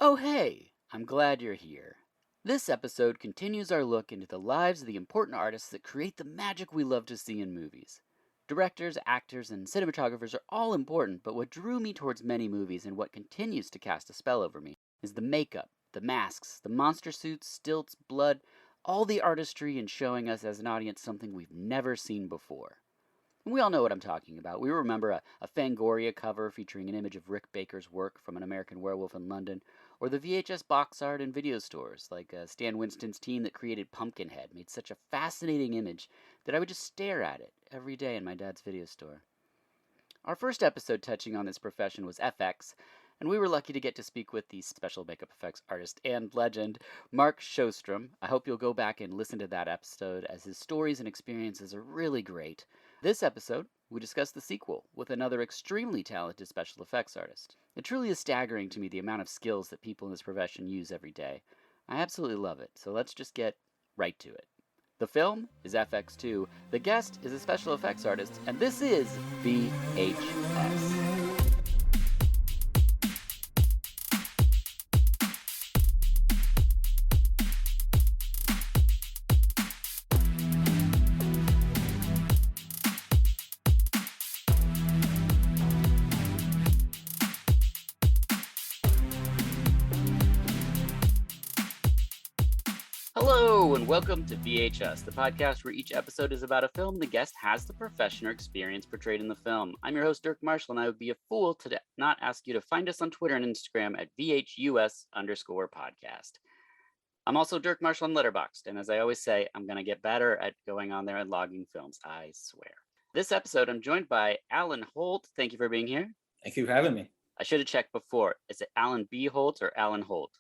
Oh, hey! I'm glad you're here. This episode continues our look into the lives of the important artists that create the magic we love to see in movies. Directors, actors, and cinematographers are all important, but what drew me towards many movies and what continues to cast a spell over me is the makeup, the masks, the monster suits, stilts, blood, all the artistry in showing us as an audience something we've never seen before. We all know what I'm talking about. We remember a Fangoria cover featuring an image of Rick Baker's work from An American Werewolf in London, or the VHS box art in video stores, like Stan Winston's team that created Pumpkinhead made such a fascinating image that I would just stare at it every day in my dad's video store. Our first episode touching on this profession was FX, and we were lucky to get to speak with the special makeup effects artist and legend, Mark Sjostrom. I hope you'll go back and listen to that episode, as his stories and experiences are really great. This episode, we discuss the sequel with another extremely talented special effects artist. It truly is staggering to me the amount of skills that people in this profession use every day. I absolutely love it, so let's just get right to it. The film is FX2, the guest is a special effects artist, and this is VHS. Hello, and welcome to VHS, the podcast where each episode is about a film the guest has the profession or experience portrayed in the film. I'm your host, Dirk Marshall, and I would be a fool to not ask you to find us on Twitter and Instagram at VHUS_podcast. I'm also Dirk Marshall on Letterboxd, and as I always say, I'm going to get better at going on there and logging films, I swear. This episode, I'm joined by Allan Holt. Thank you for being here. Thank you for having me. I should have checked before. Is it Allan B. Holt or Allan Holt?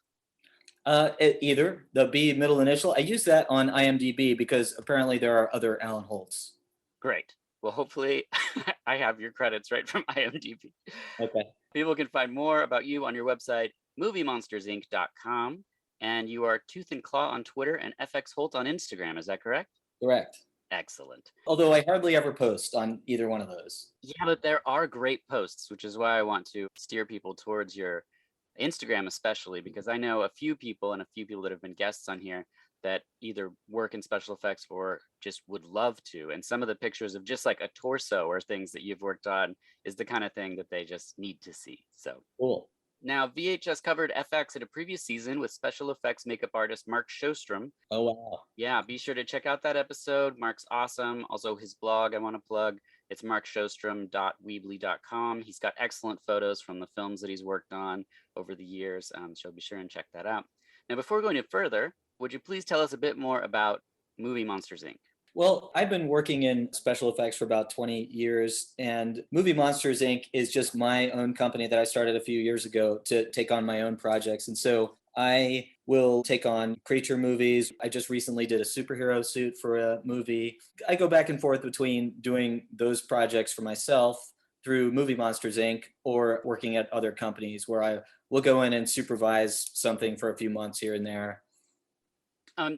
Either the B middle initial. I use that on IMDb because apparently there are other Allan Holts. Great. Well, hopefully I have your credits right from IMDb. Okay. People can find more about you on your website, moviemonstersinc.com, and you are Tooth and Claw on Twitter and FX Holt on Instagram. Is that correct? Correct. Excellent. Although I hardly ever post on either one of those. Yeah, but there are great posts, which is why I want to steer people towards your Instagram, especially because I know a few people that have been guests on here that either work in special effects or just would love to. And some of the pictures of just like a torso or things that you've worked on is the kind of thing that they just need to see. So Cool. Now, VHS covered FX in a previous season with special effects makeup artist Mark Sjostrom. Oh, wow. Yeah, be sure to check out that episode. Mark's awesome. Also, his blog I want to plug. It's markshostrom.weebly.com. He's got excellent photos from the films that he's worked on over the years, so be sure and check that out. Now, before going any further, would you please tell us a bit more about Movie Monsters, Inc.? Well, I've been working in special effects for about 20 years, and Movie Monsters, Inc. is just my own company that I started a few years ago to take on my own projects. And so I will take on creature movies. I just recently did a superhero suit for a movie. I go back and forth between doing those projects for myself through Movie Monsters, Inc. or working at other companies where I will go in and supervise something for a few months here and there.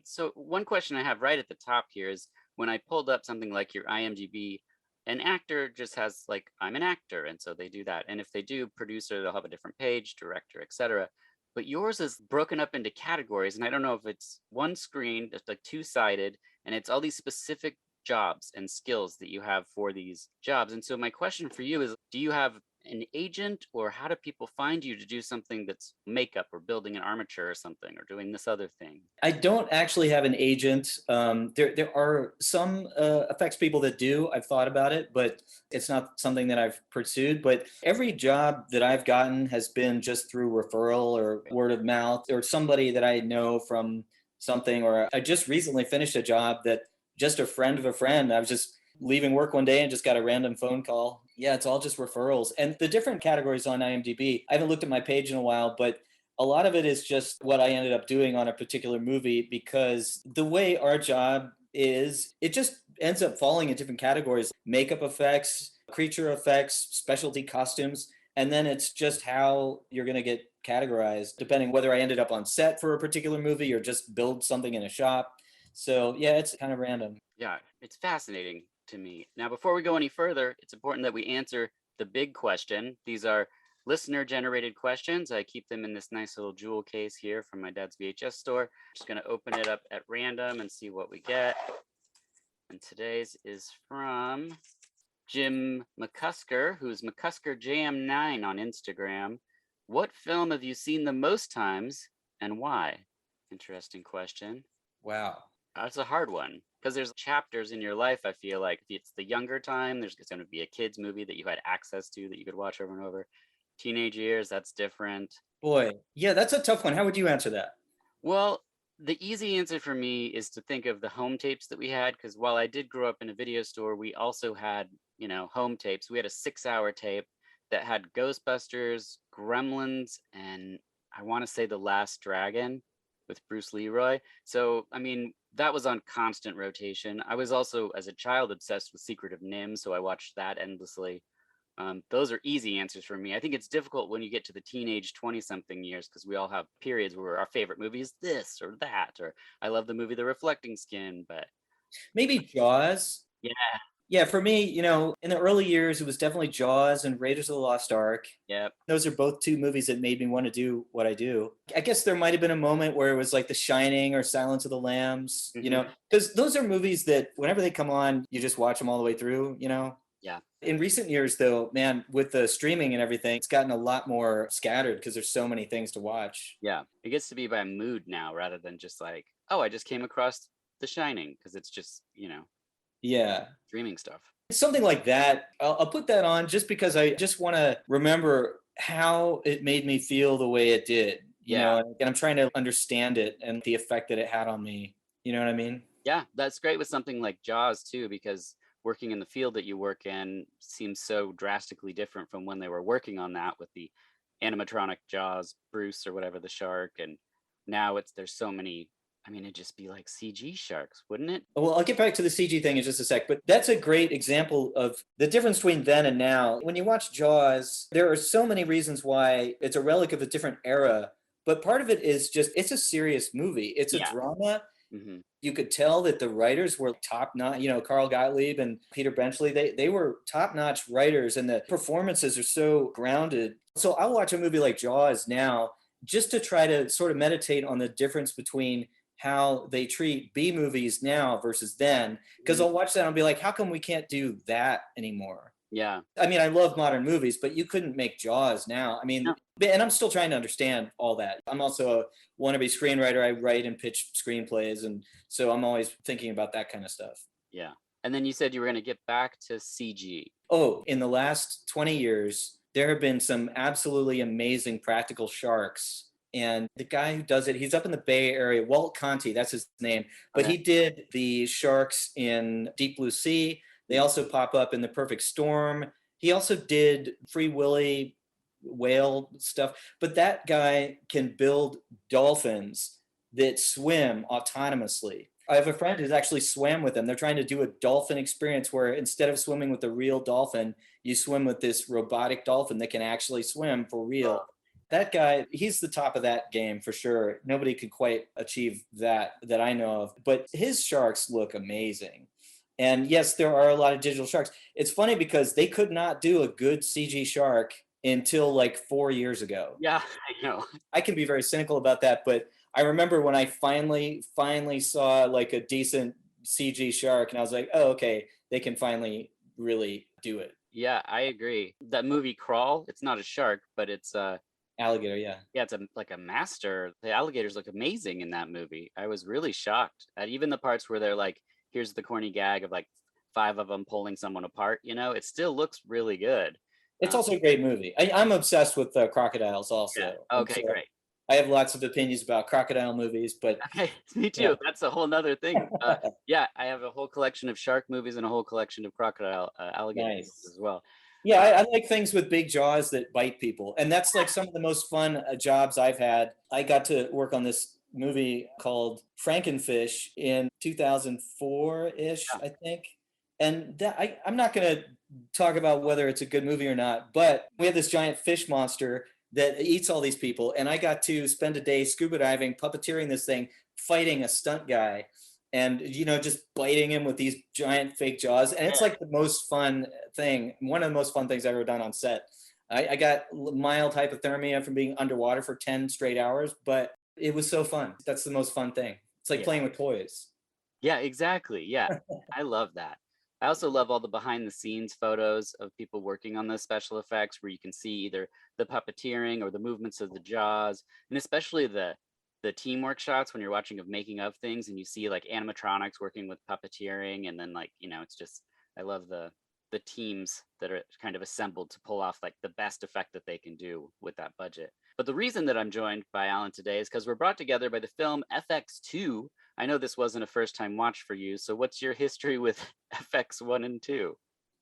So one question I have right at the top here is, when I pulled up something like your IMDb, an actor just has like, I'm an actor, and so they do that. And if they do producer, they'll have a different page, director, etc. But yours is broken up into categories, and I don't know if it's one screen, just like two-sided, and it's all these specific jobs and skills that you have for these jobs. And so my question for you is, do you have an agent, or how do people find you to do something that's makeup or building an armature or something or doing this other thing? I don't actually have an agent. There are some effects people that do. I've thought about it, but it's not something that I've pursued. But every job that I've gotten has been just through referral or word of mouth or somebody that I know from something. Or I just recently finished a job that just a friend of a friend. I was just leaving work one day and just got a random phone call. Yeah, it's all just referrals. And the different categories on IMDb, I haven't looked at my page in a while, but a lot of it is just what I ended up doing on a particular movie, because the way our job is, it just ends up falling in different categories: makeup effects, creature effects, specialty costumes. And then it's just how you're going to get categorized, depending whether I ended up on set for a particular movie or just build something in a shop. So yeah, it's kind of random. Yeah, it's fascinating to me. Now, before we go any further, it's important that we answer the big question. These are listener-generated questions. I keep them in this nice little jewel case here from my dad's VHS store. Just going to open it up at random and see what we get. And today's is from Jim McCusker, who's McCusker Jam9 on Instagram. What film have you seen the most times and why? Interesting question. Wow. That's a hard one because there's chapters in your life. I feel like if it's the younger time, there's going to be a kids movie that you had access to that you could watch over and over. Teenage years, that's different. Boy, yeah, that's a tough one. How would you answer that? Well, the easy answer for me is to think of the home tapes that we had, because while I did grow up in a video store, we also had, home tapes. We had a 6-hour tape that had Ghostbusters, Gremlins, and I want to say The Last Dragon with Bruce Leroy. So, I mean, that was on constant rotation. I was also, as a child, obsessed with Secret of Nim, so I watched that endlessly. Those are easy answers for me. I think it's difficult when you get to the teenage 20-something years because we all have periods where our favorite movie is this or that, or I love the movie The Reflecting Skin, but Maybe Jaws. yeah, Yeah, for me, in the early years, it was definitely Jaws and Raiders of the Lost Ark. yep, Those are both two movies that made me want to do what I do. I guess there might have been a moment where it was like The Shining or Silence of the Lambs, mhm, because those are movies that whenever they come on, you just watch them all the way through. yeah, In recent years, though, man, with the streaming and everything, it's gotten a lot more scattered because there's so many things to watch. yeah. It gets to be by mood now rather than just like, oh, I just came across The Shining because it's just, Yeah. streaming stuff. Something like that. I'll put that on just because I just want to remember how it made me feel the way it did, Yeah. and I'm trying to understand it and the effect that it had on me. You know what I mean? Yeah, that's great with something like Jaws too, because working in the field that you work in seems so drastically different from when they were working on that with the animatronic Jaws, Bruce or whatever the shark, and now there's so many. I mean, it'd just be like CG sharks, wouldn't it? Well, I'll get back to the CG thing in just a sec, but that's a great example of the difference between then and now. When you watch Jaws, there are so many reasons why it's a relic of a different era, but part of it is just it's a serious movie. It's a Yeah. drama. Hmm. You could tell that the writers were top notch. Carl Gottlieb and Peter Benchley, they were top notch writers, and the performances are so grounded. So I'll watch a movie like Jaws now just to try to sort of meditate on the difference between how they treat B movies now versus then. Because I'll watch that and I'll be like, how come we can't do that anymore? Yeah. I mean, I love modern movies, but you couldn't make Jaws now. I mean, No. and I'm still trying to understand all that. I'm also a wannabe screenwriter. I write and pitch screenplays. And so I'm always thinking about that kind of stuff. Yeah. And then you said you were going to get back to CG. Oh, in the last 20 years, there have been some absolutely amazing practical sharks. And the guy who does it, he's up in the Bay Area, Walt Conti, that's his name. But Okay. he did the sharks in Deep Blue Sea. They also pop up in The Perfect Storm. He also did Free Willy whale stuff. But that guy can build dolphins that swim autonomously. I have a friend who's actually swam with them. They're trying to do a dolphin experience where instead of swimming with a real dolphin, you swim with this robotic dolphin that can actually swim for real. That guy, he's the top of that game for sure. Nobody could quite achieve that I know of. But his sharks look amazing. And yes, there are a lot of digital sharks. It's funny because they could not do a good CG shark until like 4 years ago. Yeah, I know. I can be very cynical about that, but I remember when I finally saw like a decent CG shark, and I was like, oh, okay, they can finally really do it. Yeah, I agree. That movie Crawl, it's not a shark, but it's Alligator, yeah. yeah, it's like a master. The alligators look amazing in that movie. I was really shocked at even the parts where they're like, here's the corny gag of like 5 of them pulling someone apart, it still looks really good. It's also a great movie. I'm obsessed with crocodiles also. Yeah. And Okay, so great. I have lots of opinions about crocodile movies, but Okay, me too. yeah. That's a whole nother thing. Yeah, I have a whole collection of shark movies and a whole collection of crocodile alligator movies Nice. as well. Yeah, I like things with big jaws that bite people. And that's like some of the most fun jobs I've had. I got to work on this movie called Frankenfish in 2004-ish, Yeah. I think. And I'm not going to talk about whether it's a good movie or not, but we have this giant fish monster that eats all these people. And I got to spend a day scuba diving, puppeteering this thing, fighting a stunt guy and just biting him with these giant fake jaws, and it's like the most fun thing, one of the most fun things I've ever done on set. I got mild hypothermia from being underwater for 10 straight hours, but it was so fun. That's the most fun thing. It's like Yeah. playing with toys. Yeah, exactly. Yeah. I love that. I also love all the behind the scenes photos of people working on the special effects where you can see either the puppeteering or the movements of the jaws, and especially the teamwork shots when you're watching of making of things and you see like animatronics working with puppeteering, and then like, it's just I love the teams that are kind of assembled to pull off like the best effect that they can do with that budget. But the reason that I'm joined by Allan today is because we're brought together by the film FX2. I know this wasn't a first time watch for you, so what's your history with FX 1 and 2?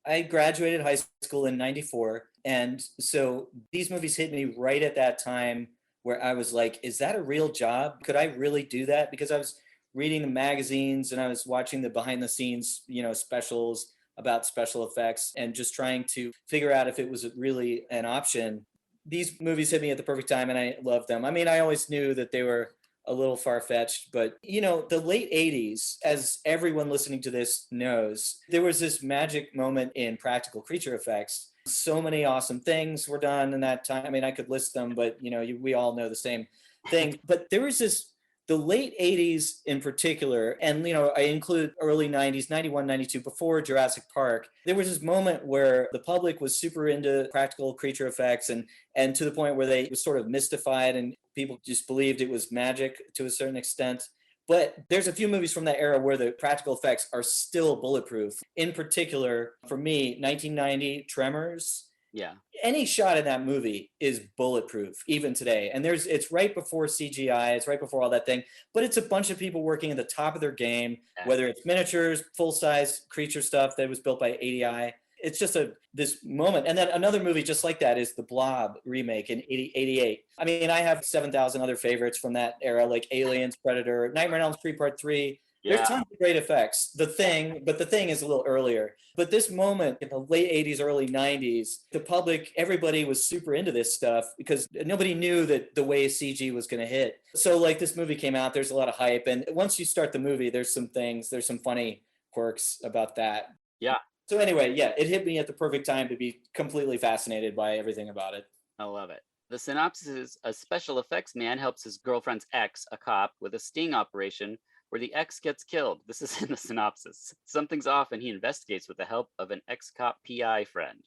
I graduated high school in 94. And so these movies hit me right at that time where I was like, is that a real job? Could I really do that? Because I was reading the magazines and I was watching the behind the scenes, specials about special effects and just trying to figure out if it was really an option. These movies hit me at the perfect time and I loved them. I mean, I always knew that they were a little far fetched, but the late 80s, as everyone listening to this knows, there was this magic moment in practical creature effects. So many awesome things were done in that time. I mean, I could list them, but we all know the same thing. But there was the late 80s in particular, and I include early 90s, 91, 92, before Jurassic Park. There was this moment where the public was super into practical creature effects, and to the point where they was sort of mystified and people just believed it was magic to a certain extent. But there's a few movies from that era where the practical effects are still bulletproof. In particular, for me, 1990 Tremors. Yeah. Any shot in that movie is bulletproof even today, and it's right before CGI, it's right before all that thing, but it's a bunch of people working at the top of their game, Yeah. whether it's miniatures, full-size creature stuff that was built by ADI. It's just this moment. And then another movie just like that is the Blob remake in 88. I mean, I have 7,000 other favorites from that era, like Aliens, Predator, Nightmare on Elm Street Part 3. There's Yeah. tons of great effects. But The Thing is a little earlier. But this moment in the late 80s, early 90s, the public, everybody was super into this stuff because nobody knew that the way CG was going to hit. So like this movie came out, there's a lot of hype. And once you start the movie, there's some funny quirks about that. Yeah. So anyway, yeah, it hit me at the perfect time to be completely fascinated by everything about it. I love it. The synopsis is a special effects man helps his girlfriend's ex, a cop, with a sting operation where the ex gets killed. This is in the synopsis. Something's off and he investigates with the help of an ex-cop PI friend.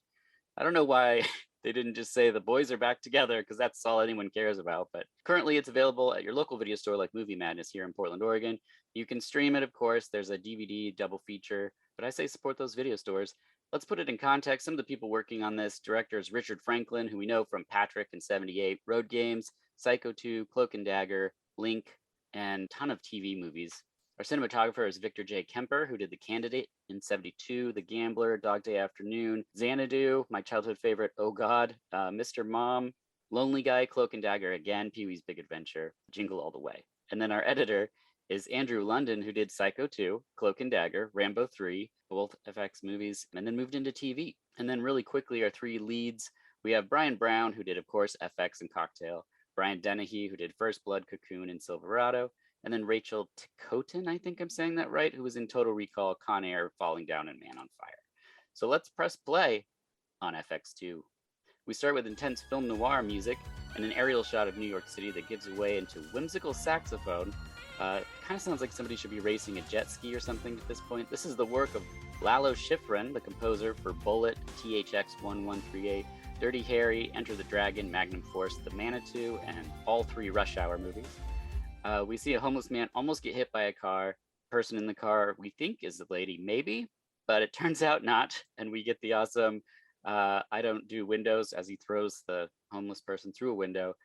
I don't know why they didn't just say the boys are back together, because that's all anyone cares about. But currently it's available at your local video store like Movie Madness here in Portland, Oregon. You can stream it, of course. There's a DVD double feature, but I say support those video stores. Let's put it in context. Some of the people working on this director is Richard Franklin, who we know from Patrick in 78, Road Games, Psycho 2, Cloak and Dagger, Link, and a ton of TV movies. Our cinematographer is Victor J. Kemper, who did The Candidate in 72, The Gambler, Dog Day Afternoon, Xanadu, my childhood favorite, Oh God, Mr. Mom, Lonely Guy, Cloak and Dagger again, Pee-wee's Big Adventure, Jingle All the Way. And then our editor is Andrew London, who did Psycho 2, Cloak and Dagger, Rambo 3, both FX movies, and then moved into TV. And then really quickly, our three leads, we have Brian Brown, who did, of course, FX and Cocktail, Brian Dennehy, who did First Blood, Cocoon, and Silverado, and then Rachel Ticotin, I think I'm saying that right, who was in Total Recall, Con Air, Falling Down, and Man on Fire. So let's press play on FX2. We start with intense film noir music and an aerial shot of New York City that gives way into whimsical saxophone. Kind of sounds like somebody should be racing a jet ski or something at this point. This is the work of Lalo Schifrin, the composer for Bullet, THX 1138, Dirty Harry, Enter the Dragon, Magnum Force, The Manitou, and all three Rush Hour movies. We see a homeless man almost get hit by a car. Person in the car we think is the lady, maybe, but it turns out not. And we get the awesome I don't do windows as he throws the homeless person through a window.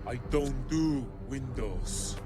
I don't do windows.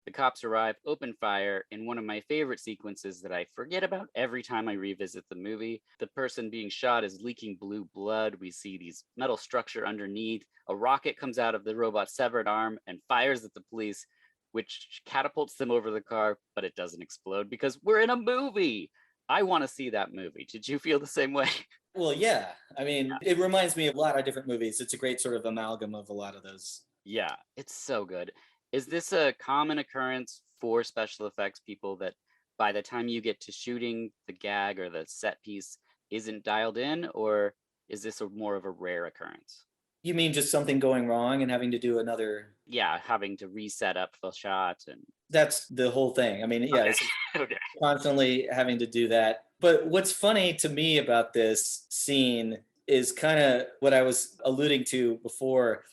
The cops arrive, open fire in one of my favorite sequences that I forget about every time I revisit the movie. The person being shot is leaking blue blood. We see these metal structure underneath. A rocket comes out of the robot's severed arm and fires at the police. which catapults them over the car, but it doesn't explode because we're in a movie. I want to see that movie. Did you feel the same way? Well, yeah. I mean, it reminds me of a lot of different movies. It's a great sort of amalgam of a lot of those. Yeah, it's so good. Is this a common occurrence for special effects people that by the time you get to shooting, the gag or the set piece isn't dialed in, or is this more of a rare occurrence? You mean just something going wrong and having to do another? Yeah, having to reset up the shot and That's the whole thing. I mean, yeah, okay. it's Okay. constantly having to do that. But what's funny to me about this scene is kind of what I was alluding to before.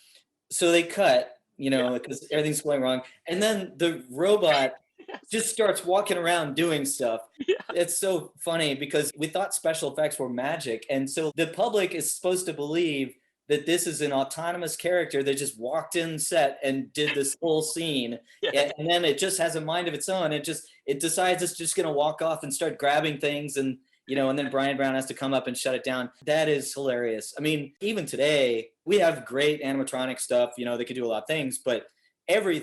So they cut, Yeah. because everything's going wrong. And then the robot Yes. just starts walking around doing stuff. Yeah. It's so funny because we thought special effects were magic. And so the public is supposed to believe that this is an autonomous character that just walked in set and did this whole scene. Yes. And then it just has a mind of its own. It decides it's just going to walk off and start grabbing things. And then Brian Brown has to come up and shut it down. That is hilarious. I mean, even today, we have great animatronic stuff, that could do a lot of things, but every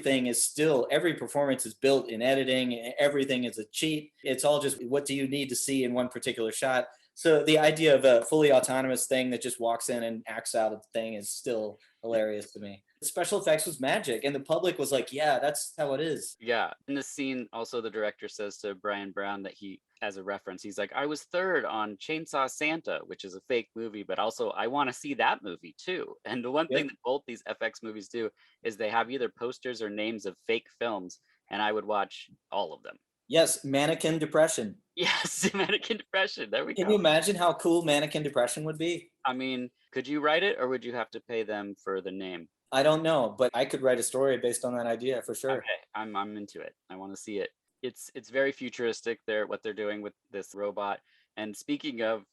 performance is built in editing. Everything is a cheat. It's all just, what do you need to see in one particular shot? So the idea of a fully autonomous thing that just walks in and acts out of the thing is still hilarious to me. Special effects was magic, and the public was like, yeah, that's how it is. Yeah. In the scene, also the director says to Brian Brown that as a reference, he's like, I was third on Chainsaw Santa, which is a fake movie, but also I want to see that movie too. And the one Yep. thing that both these FX movies do is they have either posters or names of fake films, and I would watch all of them. Yes, Mannequin Depression. Yes, Mannequin Depression. There we Can go. you imagine how cool Mannequin Depression would be? I mean, could you write it or would you have to pay them for the name? I don't know, but I could write a story based on that idea for sure. Okay, I'm into it. I want to see it. It's very futuristic there what they're doing with this robot. And speaking of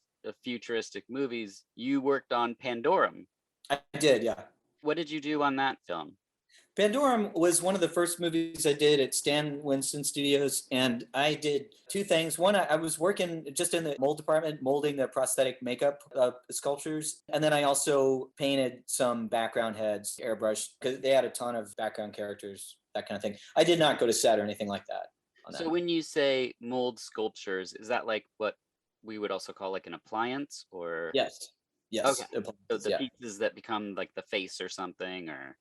futuristic movies, you worked on Pandorum. I did, yeah. What did you do on that film? Pandorum was one of the first movies I did at Stan Winston Studios, and I did two things. One, I was working just in the mold department, molding the prosthetic makeup sculptures, and then I also painted some background heads, airbrush, because they had a ton of background characters, that kind of thing. I did not go to set or anything like that. So when you say mold sculptures, is that like what we would also call like an appliance or? Yes. Okay. Yes. So the Yeah. pieces that become like the face or something or?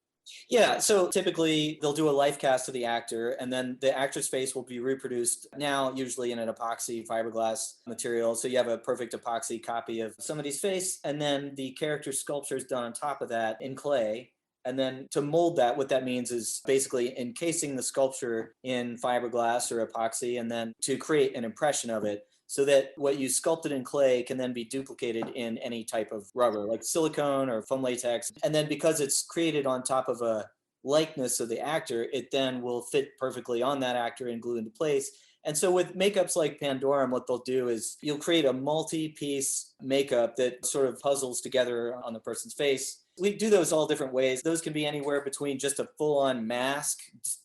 Yeah, so typically they'll do a life cast of the actor, and then the actor's face will be reproduced now, usually in an epoxy fiberglass material. So you have a perfect epoxy copy of somebody's face, and then the character sculpture is done on top of that in clay. And then to mold that, what that means is basically encasing the sculpture in fiberglass or epoxy, and then to create an impression of it, so that what you sculpted in clay can then be duplicated in any type of rubber, like silicone or foam latex. And then because it's created on top of a likeness of the actor, it then will fit perfectly on that actor and glue into place. And so with makeups like Pandorum, what they'll do is you'll create a multi-piece makeup that sort of puzzles together on the person's face. We do those all different ways. Those can be anywhere between just a full-on mask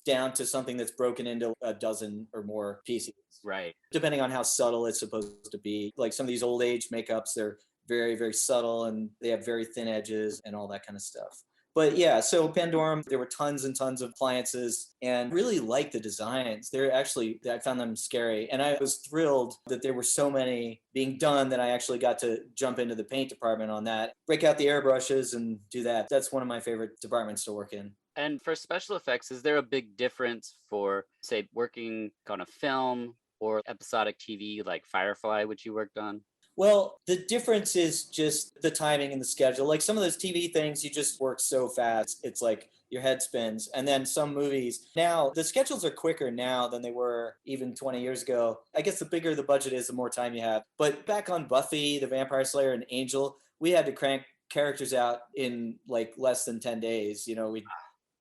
down to something that's broken into a dozen or more pieces. Right. Depending on how subtle it's supposed to be. Like some of these old age makeups, they're very, very subtle and they have very thin edges and all that kind of stuff. But yeah, so Pandorum, there were tons and tons of appliances and really liked the designs. I found them scary. And I was thrilled that there were so many being done that I actually got to jump into the paint department on that, break out the airbrushes and do that. That's one of my favorite departments to work in. And for special effects, is there a big difference for, say, working on a film or episodic TV like Firefly, which you worked on? Well, the difference is just the timing and the schedule. Like some of those TV things, you just work so fast. It's like your head spins. And then some movies, now the schedules are quicker now than they were even 20 years ago. I guess the bigger the budget is, the more time you have. But back on Buffy, the Vampire Slayer, and Angel, we had to crank characters out in like less than 10 days.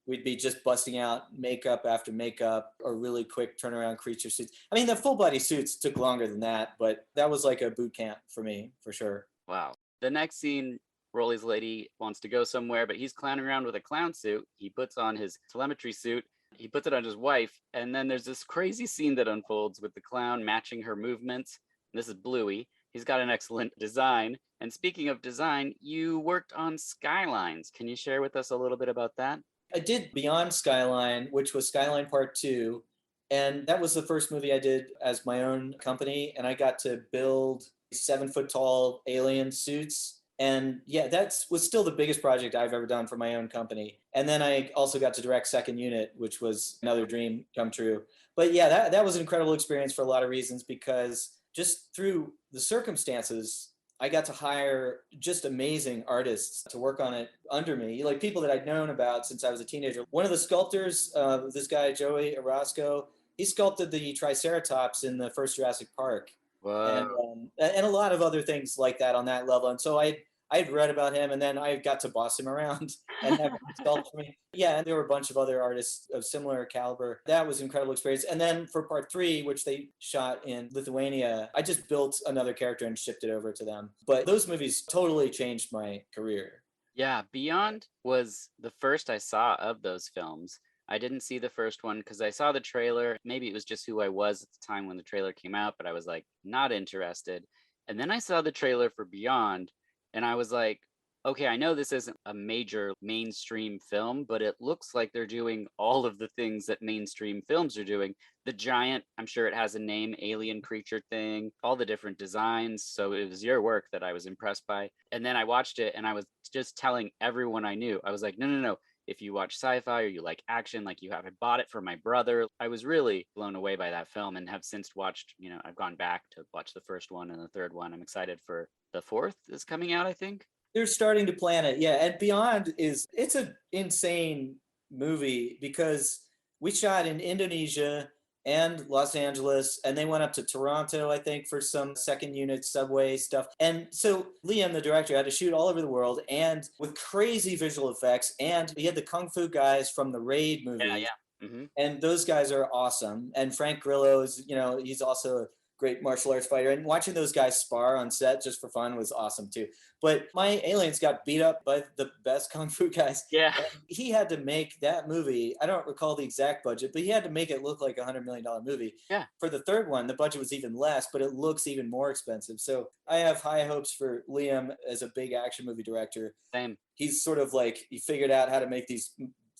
We'd be just busting out makeup after makeup or really quick turnaround creature suits. I mean, the full body suits took longer than that, but that was like a boot camp for me, for sure. Wow. The next scene, Rolly's lady wants to go somewhere, but he's clowning around with a clown suit. He puts on his telemetry suit. He puts it on his wife. And then there's this crazy scene that unfolds with the clown matching her movements. This is Bluey. He's got an excellent design. And speaking of design, you worked on Skylines. Can you share with us a little bit about that? I did Beyond Skyline, which was Skyline Part 2. And that was the first movie I did as my own company. And I got to build 7 foot tall alien suits. And yeah, that was still the biggest project I've ever done for my own company. And then I also got to direct Second Unit, which was another dream come true. But yeah, that was an incredible experience for a lot of reasons because just through the circumstances, I got to hire just amazing artists to work on it under me, like people that I'd known about since I was a teenager. One of the sculptors, this guy, Joey Orozco, he sculpted the Triceratops in the first Jurassic Park. Whoa. And a lot of other things like that on that level. And so I'd read about him, and then I got to boss him around and have him sculpt for me. Yeah, and there were a bunch of other artists of similar caliber. That was an incredible experience. And then for part 3, which they shot in Lithuania, I just built another character and shipped it over to them. But those movies totally changed my career. Yeah, Beyond was the first I saw of those films. I didn't see the first one because I saw the trailer. Maybe it was just who I was at the time when the trailer came out, but I was like, not interested. And then I saw the trailer for Beyond, and I was like, okay, I know this isn't a major mainstream film, but it looks like they're doing all of the things that mainstream films are doing. The giant, I'm sure it has a name, alien creature thing, all the different designs. So it was your work that I was impressed by. And then I watched it and I was just telling everyone I knew, I was like, no, no, no. If you watch sci-fi or you like action, like you have, I bought it for my brother. I was really blown away by that film and have since watched, I've gone back to watch the first one and the third one. I'm excited for the fourth is coming out, I think. They're starting to plan it. Yeah. And Beyond it's an insane movie because we shot in Indonesia and Los Angeles, and they went up to Toronto, I think, for some second unit subway stuff. And so Liam, the director, had to shoot all over the world and with crazy visual effects. And he had the Kung Fu guys from the Raid movie. Yeah, yeah. Mm-hmm. And those guys are awesome. And Frank Grillo is, he's also a great martial arts fighter. And watching those guys spar on set just for fun was awesome too. But my aliens got beat up by the best Kung Fu guys. Yeah. And he had to make that movie. I don't recall the exact budget, but he had to make it look like $100 million movie. Yeah. For the third one, the budget was even less, but it looks even more expensive. So I have high hopes for Liam as a big action movie director. Same. He's sort of like, he figured out how to make these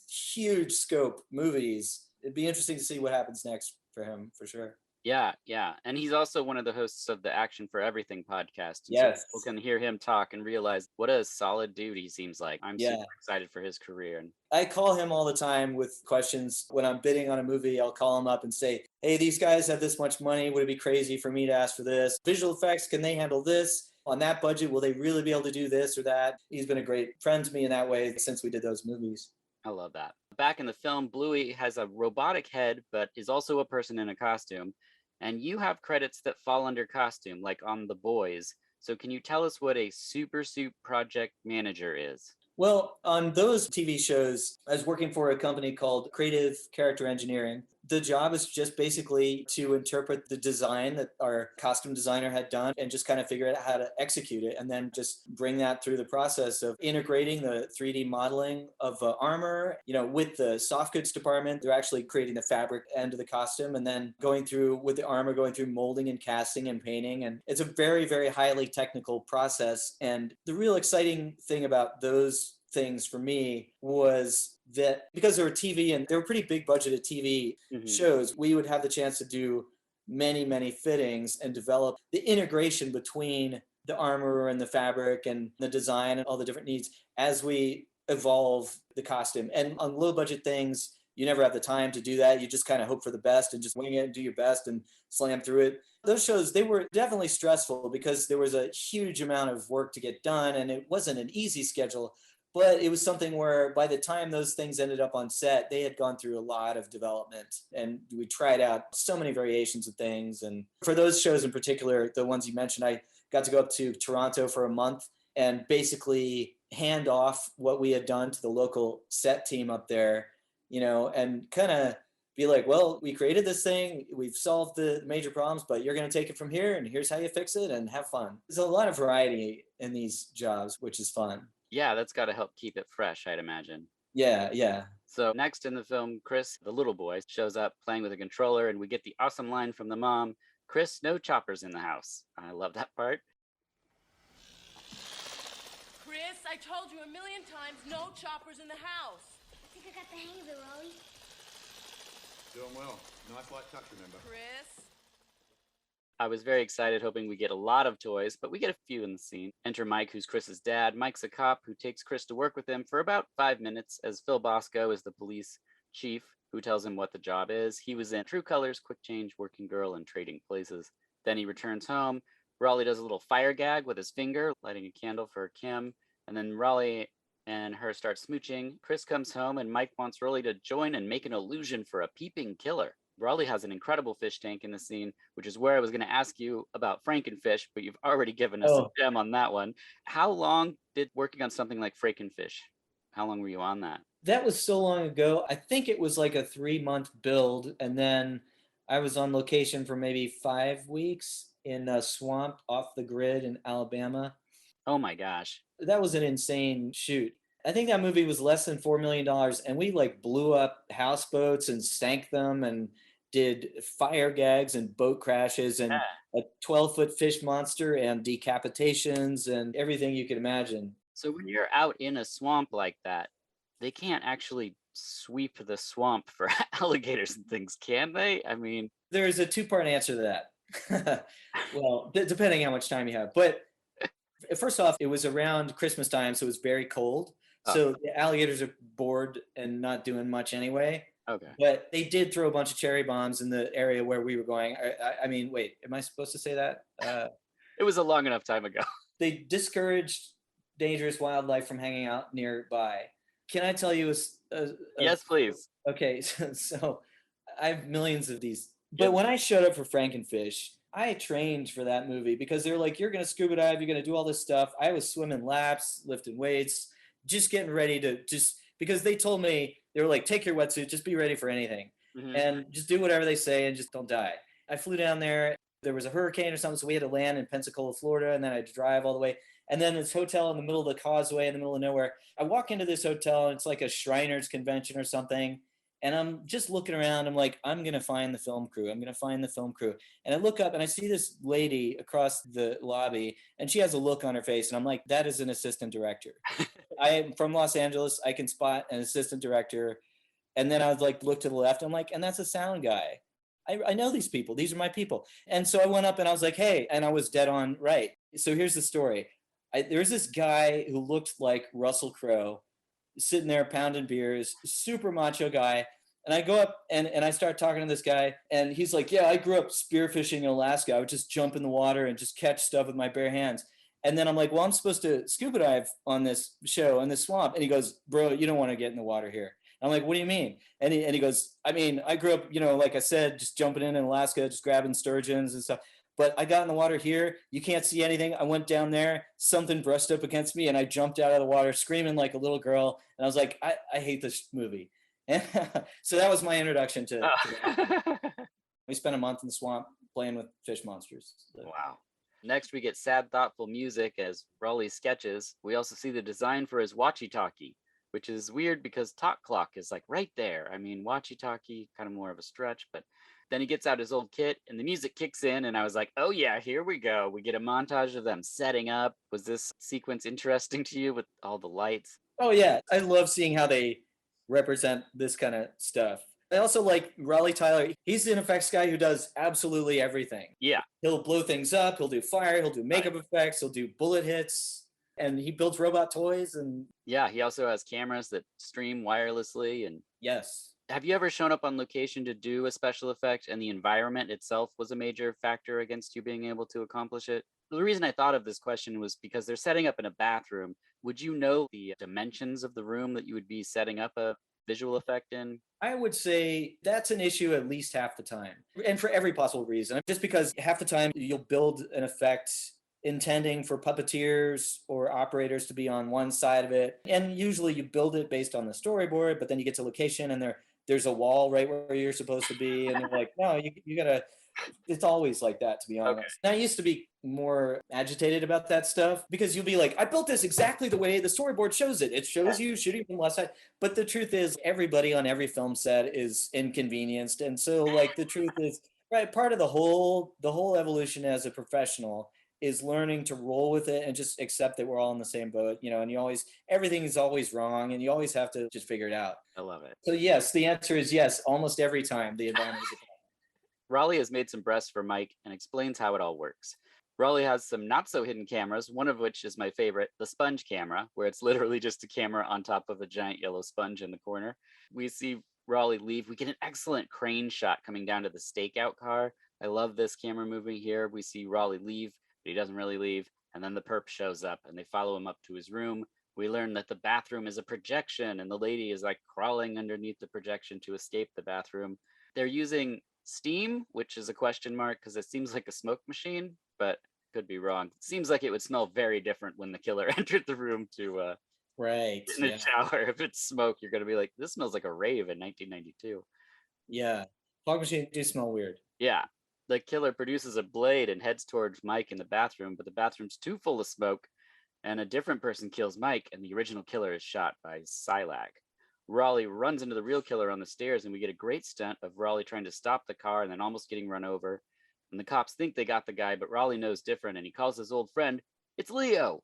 huge scope movies. It'd be interesting to see what happens next for him, for sure. Yeah, yeah. And he's also one of the hosts of the Action for Everything podcast. Yes. So people can hear him talk and realize what a solid dude he seems like. I'm super excited for his career. And I call him all the time with questions. When I'm bidding on a movie, I'll call him up and say, hey, these guys have this much money. Would it be crazy for me to ask for this? Visual effects, can they handle this? On that budget, will they really be able to do this or that? He's been a great friend to me in that way since we did those movies. I love that. Back in the film, Bluey has a robotic head, but is also a person in a costume. And you have credits that fall under costume, like on The Boys. So can you tell us what a super suit project manager is? Well, on those TV shows, I was working for a company called Creative Character Engineering. The job is just basically to interpret the design that our costume designer had done and just kind of figure out how to execute it, and then just bring that through the process of integrating the 3D modeling of armor, with the soft goods department. They're actually creating the fabric end of the costume, and then going through with the armor, going through molding and casting and painting. And it's a very, very highly technical process. And the real exciting thing about those things for me was that because they were TV and they were pretty big budgeted TV shows, we would have the chance to do many, many fittings and develop the integration between the armor and the fabric and the design and all the different needs as we evolve the costume. And on low budget things, you never have the time to do that. You just kind of hope for the best and just wing it and do your best and slam through it. Those shows, they were definitely stressful because there was a huge amount of work to get done and it wasn't an easy schedule. But it was something where by the time those things ended up on set, they had gone through a lot of development and we tried out so many variations of things. And for those shows in particular, the ones you mentioned, I got to go up to Toronto for a month and basically hand off what we had done to the local set team up there, and kind of be like, well, we created this thing, we've solved the major problems, but you're going to take it from here and here's how you fix it and have fun. There's a lot of variety in these jobs, which is fun. Yeah, that's got to help keep it fresh, I'd imagine. Yeah, yeah. So next in the film, Chris, the little boy, shows up playing with a controller, and we get the awesome line from the mom, Chris, no choppers in the house. I love that part. Chris, I told you a million times, no choppers in the house. think I got the hang of it, Raleigh. Doing well. Nice light touch, remember? Chris? I was very excited, hoping we get a lot of toys, but we get a few in the scene. Enter Mike, who's Chris's dad. Mike's a cop who takes Chris to work with him for about 5 minutes, as Phil Bosco is the police chief who tells him what the job is. He was in True Colors, Quick Change, Working Girl, and Trading Places. Then he returns home. Raleigh does a little fire gag with his finger, lighting a candle for Kim. And then Raleigh and her start smooching. Chris comes home, and Mike wants Raleigh to join and make an illusion for a peeping killer. Raleigh has an incredible fish tank in the scene, which is where I was going to ask you about Frankenfish, but you've already given us a gem on that one. How long did working on something like Frankenfish? How long were you on that? That was so long ago. I think it was like a 3-month build, and then I was on location for maybe 5 weeks in a swamp off the grid in Alabama. Oh my gosh. That was an insane shoot. I think that movie was less than $4 million, and we like blew up houseboats and sank them and did fire gags and boat crashes and a 12-foot fish monster and decapitations and everything you could imagine. So when you're out in a swamp like that, they can't actually sweep the swamp for alligators and things, can they? I mean, there's a 2-part answer to that. Well, depending how much time you have. But first off, it was around Christmas time, so it was very cold. So the alligators are bored and not doing much anyway. Okay. But they did throw a bunch of cherry bombs in the area where we were going. I mean, wait, am I supposed to say that? It was a long enough time ago. They discouraged dangerous wildlife from hanging out nearby. Can I tell you Yes, please. Okay, so I have millions of these. But when I showed up for Frankenfish, I trained for that movie because they're like, you're going to scuba dive, you're going to do all this stuff. I was swimming laps, lifting weights, just getting ready to because they told me, they were like, take your wetsuit, just be ready for anything. Mm-hmm. And just do whatever they say and just don't die. I flew down there. There was a hurricane or something, so we had to land in Pensacola, Florida, and then I had to drive all the way. And then this hotel in the middle of the causeway in the middle of nowhere. I walk into this hotel, and it's like a Shriners convention or something. And I'm just looking around. I'm like, I'm going to find the film crew. I'm going to find the film crew. And I look up and I see this lady across the lobby, and she has a look on her face. And I'm like, that is an assistant director. I am from Los Angeles. I can spot an assistant director. And then I was like, look to the left. I'm like, and that's a sound guy. I know these people. These are my people. And so I went up and I was like, hey, and I was dead on right. So here's the story. There's this guy who looked like Russell Crowe sitting there pounding beers, super macho guy. And I go up and I start talking to this guy, and he's like, yeah, I grew up spearfishing in Alaska. I would just jump in the water and just catch stuff with my bare hands. And then I'm like, well, I'm supposed to scuba dive on this show in this swamp. And he goes, bro, you don't want to get in the water here. I'm like, what do you mean? And he goes, I mean, I grew up, like I said, just jumping in Alaska, just grabbing sturgeons and stuff. But I got in the water here. You can't see anything. I went down there. Something brushed up against me, and I jumped out of the water screaming like a little girl. And I was like, I hate this movie. And so that was my introduction to that. We spent a month in the swamp playing with fish monsters. Wow. Next, we get sad, thoughtful music as Raleigh sketches. We also see the design for his walkie-talkie, which is weird because Talk Clock is like right there. I mean, walkie-talkie, kind of more of a stretch, but then he gets out his old kit and the music kicks in, and I was like, oh yeah, here we go. We get a montage of them setting up. Was this sequence interesting to you with all the lights? Oh yeah, I love seeing how they represent this kind of stuff. I also like Raleigh Tyler. He's an effects guy who does absolutely everything. Yeah. He'll blow things up, he'll do fire, he'll do makeup effects, he'll do bullet hits, and he builds robot toys. And yeah, he also has cameras that stream wirelessly. And yes. Have you ever shown up on location to do a special effect and the environment itself was a major factor against you being able to accomplish it? The reason I thought of this question was because they're setting up in a bathroom. Would you know the dimensions of the room that you would be setting up a visual effect in? I would say that's an issue at least half the time, and for every possible reason. Just because half the time you'll build an effect intending for puppeteers or operators to be on one side of it, and usually you build it based on the storyboard, but then you get to location and there's a wall right where you're supposed to be, and you're like, no, you gotta. It's always like that, to be honest. Okay. And I used to be more agitated about that stuff because you'll be like, I built this exactly the way the storyboard shows it. It shows you shooting from the left side. But the truth is, everybody on every film set is inconvenienced. And so, like, the truth is, right, part of the whole evolution as a professional is learning to roll with it and just accept that we're all in the same boat, and everything is always wrong and you always have to just figure it out. I love it. So yes, the answer is yes, almost every time the environment is a problem. Raleigh has made some breasts for Mike and explains how it all works. Raleigh has some not so hidden cameras, one of which is my favorite, the sponge camera, where it's literally just a camera on top of a giant yellow sponge in the corner. We see Raleigh leave. We get an excellent crane shot coming down to the stakeout car. I love this camera moving here. We see Raleigh leave, but he doesn't really leave. And then the perp shows up and they follow him up to his room. We learn that the bathroom is a projection and the lady is like crawling underneath the projection to escape the bathroom. They're using steam, which is a question mark because it seems like a smoke machine, but could be wrong. It seems like it would smell very different when the killer entered the room to right in the shower. If it's smoke, you're going to be like, this smells like a rave in 1992. Yeah. Fog machines do smell weird. Yeah. The killer produces a blade and heads towards Mike in the bathroom, but the bathroom's too full of smoke, and a different person kills Mike, and the original killer is shot by Silac. Raleigh runs into the real killer on the stairs, and we get a great stunt of Raleigh trying to stop the car and then almost getting run over. And the cops think they got the guy, but Raleigh knows different, and he calls his old friend, "It's Leo!"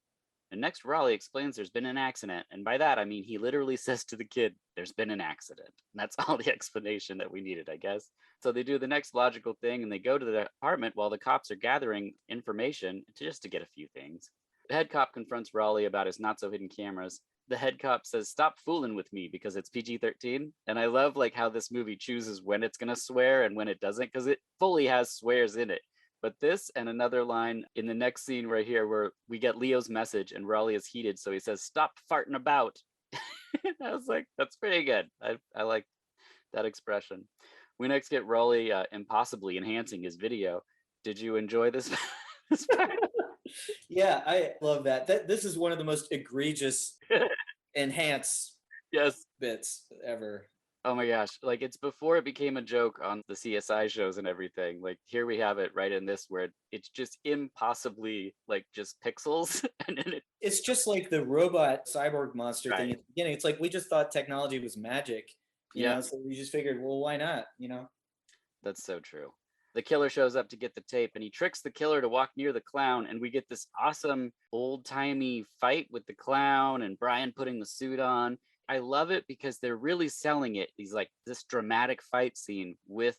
And next, Raleigh explains there's been an accident, and by that I mean he literally says to the kid, "There's been an accident." And that's all the explanation that we needed, I guess. So they do the next logical thing, and they go to the apartment while the cops are gathering information just to get a few things. The head cop confronts Raleigh about his not-so-hidden cameras. The head cop says, "Stop fooling with me," because it's PG-13. And I love like how this movie chooses when it's going to swear and when it doesn't, because it fully has swears in it. But this and another line in the next scene right here where we get Leo's message and Raleigh is heated. So he says, "Stop farting about." I was like, that's pretty good. I like that expression. We next get Raleigh impossibly enhancing his video. Did you enjoy this? this part? Yeah, I love that. This is one of the most egregious enhance Yes. bits ever. Oh my gosh. Like it's before it became a joke on the CSI shows and everything. Like here we have it right in this where it's just impossibly like just pixels. And then It's just like the robot cyborg monster Right. thing at the beginning. It's like we just thought technology was magic, you Yeah. know, so we just figured, well, why not, you know? That's so true. The killer shows up to get the tape and he tricks the killer to walk near the clown. And we get this awesome old timey fight with the clown and Brian putting the suit on. I love it because they're really selling it. These like this dramatic fight scene with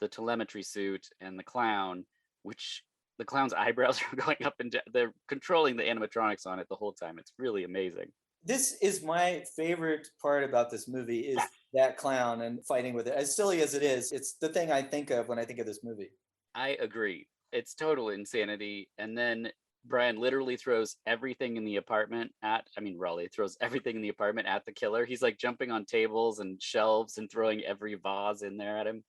the telemetry suit and the clown, which the clown's eyebrows are going up and down. They're controlling the animatronics on it the whole time. It's really amazing. This is my favorite part about this movie is that clown and fighting with it. As silly as it is, it's the thing I think of when I think of this movie. I agree. It's total insanity. And then Brian literally throws everything in the apartment Raleigh throws everything in the apartment at the killer. He's like jumping on tables and shelves and throwing every vase in there at him.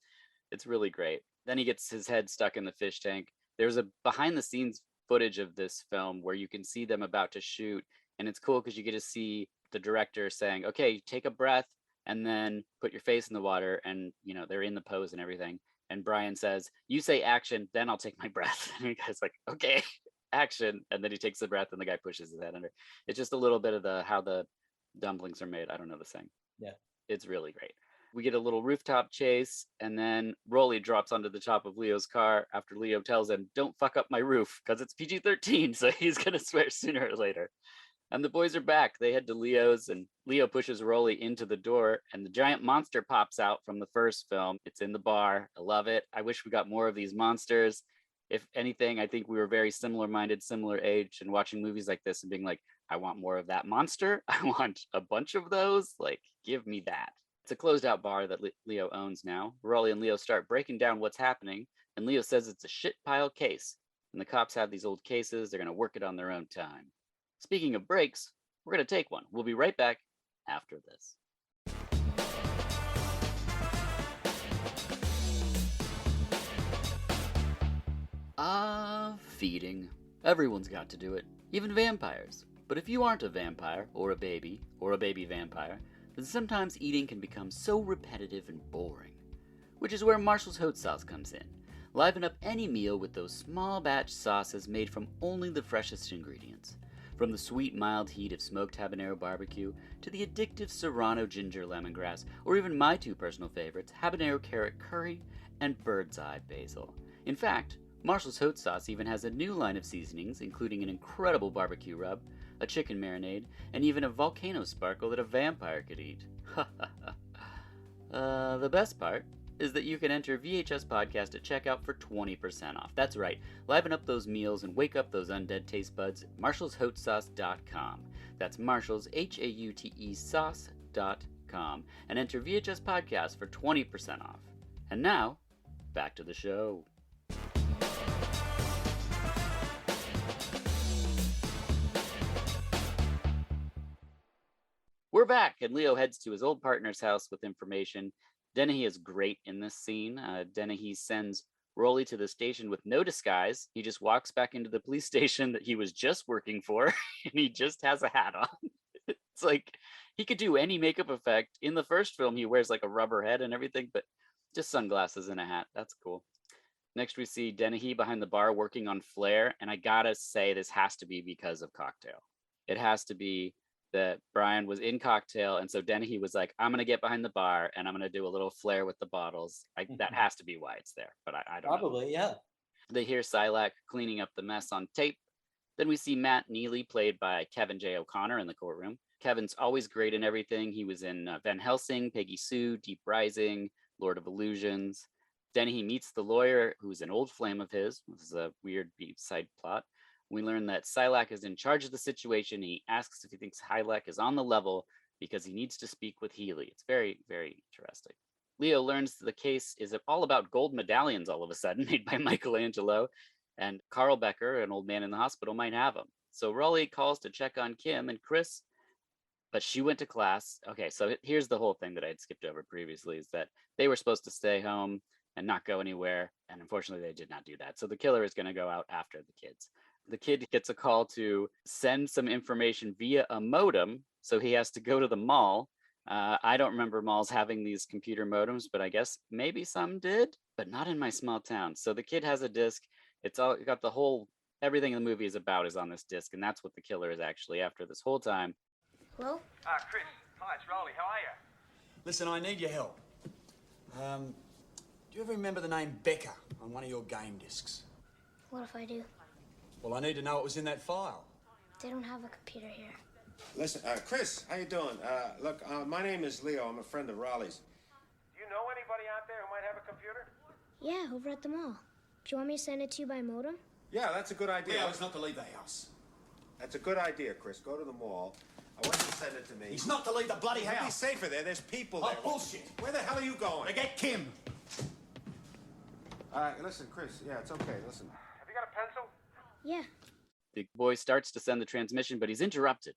It's really great. Then he gets his head stuck in the fish tank. There's a behind the scenes footage of this film where you can see them about to shoot. And it's cool because you get to see the director saying, "Okay, take a breath and then put your face in the water." And, they're in the pose and everything. And Brian says, "You say action, then I'll take my breath." And the guy's like, "Okay, action." And then he takes the breath and the guy pushes his head under. It's just a little bit of how the dumplings are made. I don't know the saying. Yeah. It's really great. We get a little rooftop chase, and then Rolly drops onto the top of Leo's car after Leo tells him, "Don't fuck up my roof," because it's PG-13, so he's going to swear sooner or later. And the boys are back. They head to Leo's, and Leo pushes Rolly into the door, and the giant monster pops out from the first film. It's in the bar. I love it. I wish we got more of these monsters. If anything, I think we were very similar-minded, similar age, and watching movies like this and being like, I want more of that monster. I want a bunch of those. Like, give me that. It's a closed-out bar that Leo owns now. Rolly and Leo start breaking down what's happening, and Leo says it's a shit pile case. And the cops have these old cases. They're going to work it on their own time. Speaking of breaks, we're going to take one. We'll be right back after this. Feeding. Everyone's got to do it, even vampires. But if you aren't a vampire, or a baby vampire, then sometimes eating can become so repetitive and boring. Which is where Marshall's Hot Sauce comes in. Liven up any meal with those small batch sauces made from only the freshest ingredients. From the sweet, mild heat of smoked habanero barbecue to the addictive serrano ginger lemongrass, or even my two personal favorites, habanero carrot curry and bird's eye basil. In fact, Marshall's Hot Sauce even has a new line of seasonings, including an incredible barbecue rub, a chicken marinade, and even a volcano sparkle that a vampire could eat. The best part is that you can enter VHS Podcast at checkout for 20% off. That's right, liven up those meals and wake up those undead taste buds at marshallshotsauce.com. That's Marshall's, Haute sauce.com, and enter VHS Podcast for 20% off. And now, back to the show. We're back, and Leo heads to his old partner's house with information. Dennehy is great in this scene. Dennehy sends Rolly to the station with no disguise. He just walks back into the police station that he was just working for, and he just has a hat on. It's like he could do any makeup effect. In the first film, he wears like a rubber head and everything, but just sunglasses and a hat. That's cool. Next, we see Dennehy behind the bar working on Flair, and I gotta say this has to be because of Cocktail. It has to be that Brian was in Cocktail, and so Dennehy was like, I'm going to get behind the bar, and I'm going to do a little flair with the bottles. That has to be why it's there, but I don't know. Probably, yeah. They hear Silac cleaning up the mess on tape. Then we see Matt Neely, played by Kevin J. O'Connor, in the courtroom. Kevin's always great in everything. He was in Van Helsing, Peggy Sue, Deep Rising, Lord of Illusions. Dennehy meets the lawyer, who's an old flame of his. This is a weird side plot. We learn that Silac is in charge of the situation. He asks if he thinks Silac is on the level because he needs to speak with Healy. It's very, very interesting. Leo learns the case is all about gold medallions all of a sudden, made by Michelangelo, and Carl Becker, an old man in the hospital, might have them. So Rolly calls to check on Kim and Chris, but she went to class. Okay, so here's the whole thing that I had skipped over previously, is that they were supposed to stay home and not go anywhere, and unfortunately they did not do that. So the killer is going to go out after the kids. The kid gets a call to send some information via a modem, so he has to go to the mall. I don't remember malls having these computer modems, but I guess maybe some did, but not in my small town. So the kid has a disc. It's all got the whole, everything in the movie is about is on this disc, and that's what the killer is actually after this whole time. Hello? Chris. Hi, it's Rolly. How are you? Listen, I need your help. Do you ever remember the name Becker on one of your game discs? What if I do? Well, I need to know what was in that file. They don't have a computer here. Listen, Chris, how you doing? Look, my name is Leo. I'm a friend of Raleigh's. Do you know anybody out there who might have a computer? Yeah, over at the mall. Do you want me to send it to you by modem? Yeah, that's a good idea. Leo is not to leave the house. That's a good idea, Chris. Go to the mall. I want you to send it to me. He's not to leave the bloody You'll be house. safer there. There's people Oh, there. bullshit. Where the hell are you going? To get Kim. Listen, Chris. Yeah, it's okay. Listen. Have you got a pencil? Yeah. The boy starts to send the transmission, but he's interrupted.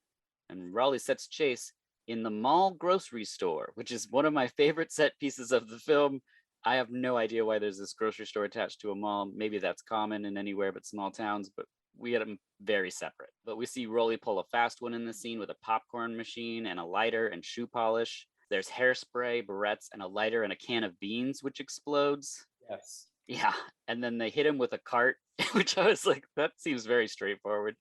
And Raleigh sets chase in the mall grocery store, which is one of my favorite set pieces of the film. I have no idea why there's this grocery store attached to a mall. Maybe that's common in anywhere but small towns, but we had them very separate. But we see Rolly pull a fast one in the scene with a popcorn machine and a lighter and shoe polish. There's hairspray, barrettes, and a lighter and a can of beans, which explodes. Yes. Yeah, and then they hit him with a cart, which I was like, that seems very straightforward.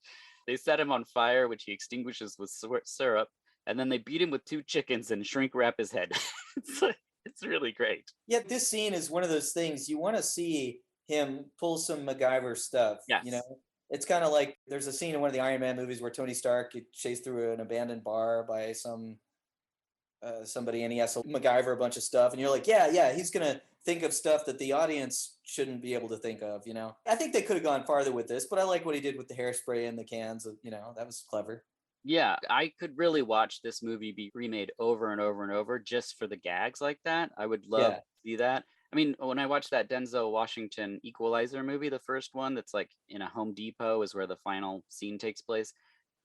They set him on fire, which he extinguishes with syrup, and then they beat him with 2 chickens and shrink wrap his head. It's really great. Yeah, this scene is one of those things you want to see him pull some MacGyver stuff. Yes. You know, it's kind of like there's a scene in one of the Iron Man movies where Tony Stark gets chased through an abandoned bar by somebody, and he has to MacGyver a bunch of stuff, and you're like, yeah, he's gonna think of stuff that the audience shouldn't be able to think of. You know, I think they could have gone farther with this, but I like what he did with the hairspray and the cans. You know, that was clever. Yeah, I could really watch this movie be remade over and over and over just for the gags like that. I would love to see that. I mean, when I watched that Denzel Washington Equalizer movie, the first one that's like in a Home Depot is where the final scene takes place.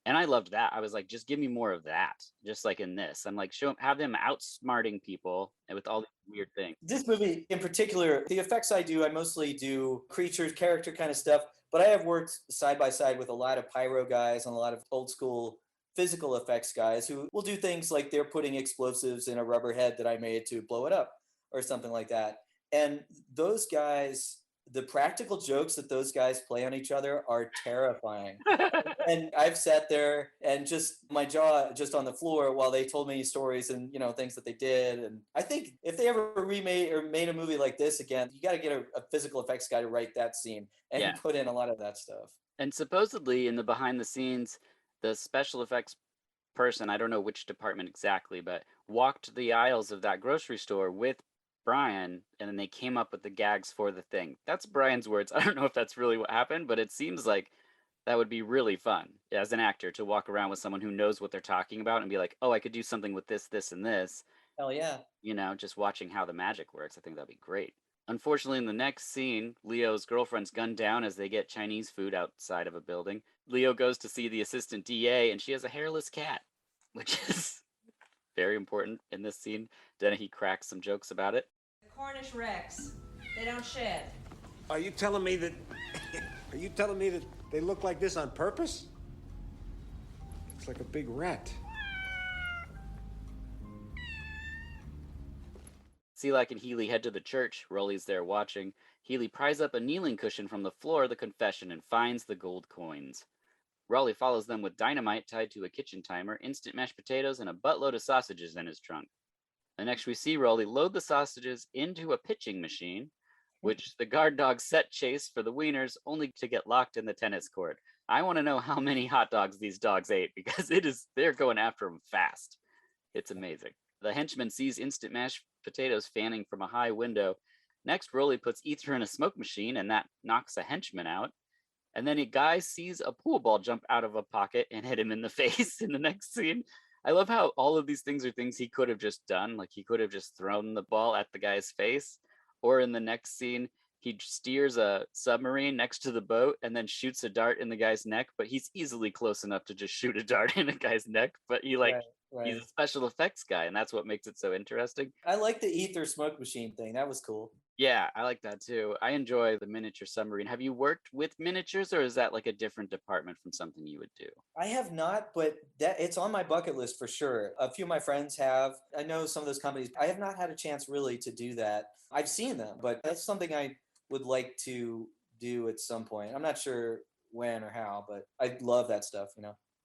And I loved that. I was like, just give me more of that, just like in this. I'm like, have them outsmarting people and with all these weird things. This movie in particular, the effects I mostly do creatures, character kind of stuff, but I have worked side by side with a lot of pyro guys and a lot of old school physical effects guys who will do things like they're putting explosives in a rubber head that I made to blow it up or something like that. And those guys the practical jokes that those guys play on each other are terrifying. And I've sat there and just my jaw just on the floor while they told me stories and things that they did. And I think if they ever remade or made a movie like this again, you got to get a physical effects guy to write that scene and Yeah. put in a lot of that stuff. And supposedly in the behind the scenes, the special effects person, I don't know which department exactly, but walked the aisles of that grocery store with Brian, and then they came up with the gags for the thing. That's Brian's words. I don't know if that's really what happened, but it seems like that would be really fun as an actor to walk around with someone who knows what they're talking about and be like, oh, I could do something with this, this, and this. Hell yeah. Just watching how the magic works. I think that'd be great. Unfortunately, in the next scene, Leo's girlfriend's gunned down as they get Chinese food outside of a building. Leo goes to see the assistant DA, and she has a hairless cat, which is very important in this scene. Dennehy cracks some jokes about it. The Cornish Rex. They don't shed. Are you telling me that? Are you telling me that they look like this on purpose? It's like a big rat. Selak and Healy head to the church. Rolly's there watching. Healy pries up a kneeling cushion from the floor of the confession and finds the gold coins. Raleigh follows them with dynamite tied to a kitchen timer, instant mashed potatoes, and a buttload of sausages in his trunk. And next we see Raleigh load the sausages into a pitching machine, which the guard dogs set chase for the wieners only to get locked in the tennis court. I want to know how many hot dogs these dogs ate because they're going after them fast. It's amazing. The henchman sees instant mashed potatoes fanning from a high window. Next, Rolly puts ether in a smoke machine, and that knocks a henchman out. And then a guy sees a pool ball jump out of a pocket and hit him in the face in the next scene. I love how all of these things are things he could have just done. Like he could have just thrown the ball at the guy's face. Or in the next scene, he steers a submarine next to the boat and then shoots a dart in the guy's neck, but he's easily close enough to just shoot a dart in a guy's neck. But he's a special effects guy, and that's what makes it so interesting. I like the ether smoke machine thing. That was cool. Yeah, I like that too. I enjoy the miniature submarine. Have you worked with miniatures, or is that like a different department from something you would do? I have not, but it's on my bucket list for sure. A few of my friends have. I know some of those companies. I have not had a chance really to do that. I've seen them, but that's something I would like to do at some point. I'm not sure when or how, but I love that stuff,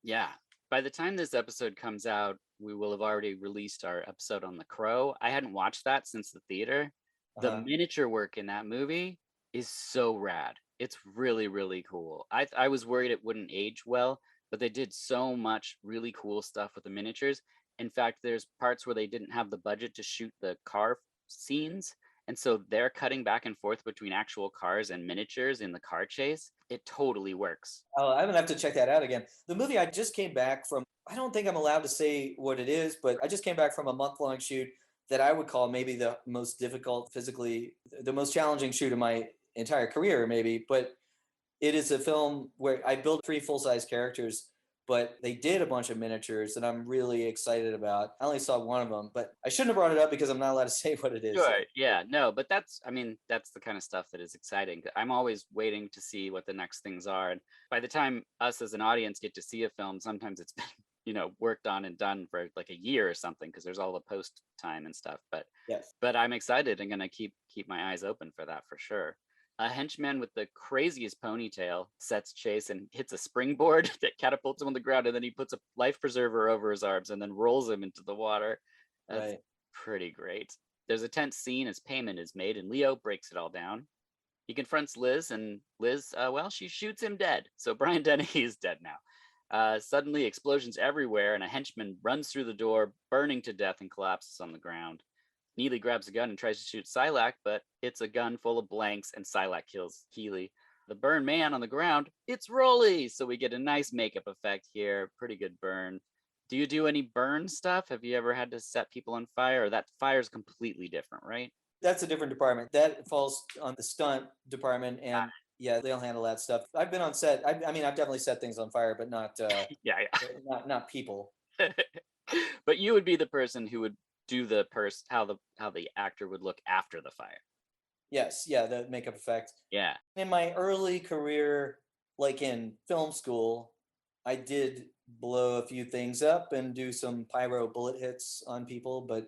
Yeah. By the time this episode comes out, we will have already released our episode on The Crow. I hadn't watched that since the theater. The miniature work in that movie is so rad. It's really, really cool. I was worried it wouldn't age well, but they did so much really cool stuff with the miniatures. In fact, there's parts where they didn't have the budget to shoot the car scenes. And so they're cutting back and forth between actual cars and miniatures in the car chase. It totally works. Oh, I'm gonna have to check that out again. The movie I just came back from, I don't think I'm allowed to say what it is, but I just came back from a month-long shoot that I would call maybe the most difficult physically, the most challenging shoot of my entire career, maybe. But it is a film where I built 3 full-size characters, but they did a bunch of miniatures that I'm really excited about. I only saw one of them, but I shouldn't have brought it up because I'm not allowed to say what it is. Sure, yeah, no, but that's the kind of stuff that is exciting. I'm always waiting to see what the next things are. And by the time us as an audience get to see a film, sometimes it's been, worked on and done for like a year or something because there's all the post time and stuff. But yes, but I'm excited and gonna keep my eyes open for that for sure. A henchman with the craziest ponytail sets chase and hits a springboard that catapults him on the ground, and then he puts a life preserver over his arms and then rolls him into the water. That's pretty great. There's a tense scene as payment is made, and Leo breaks it all down. He confronts Liz, and Liz, she shoots him dead. So Brian Dennehy is dead now. Suddenly, explosions everywhere, and a henchman runs through the door, burning to death, and collapses on the ground. Neely grabs a gun and tries to shoot Selak, but it's a gun full of blanks, and Selak kills Healy. The burned man on the ground, it's Rolly! So we get a nice makeup effect here. Pretty good burn. Do you do any burn stuff? Have you ever had to set people on fire? Or that fire's completely different, right? That's a different department. That falls on the stunt department, and yeah, they'll handle that stuff. I've been on set. I've definitely set things on fire, but not not people. But you would be the person who would do how the actor would look after the fire. Yes, yeah, the makeup effect. Yeah. In my early career, like in film school, I did blow a few things up and do some pyro bullet hits on people, but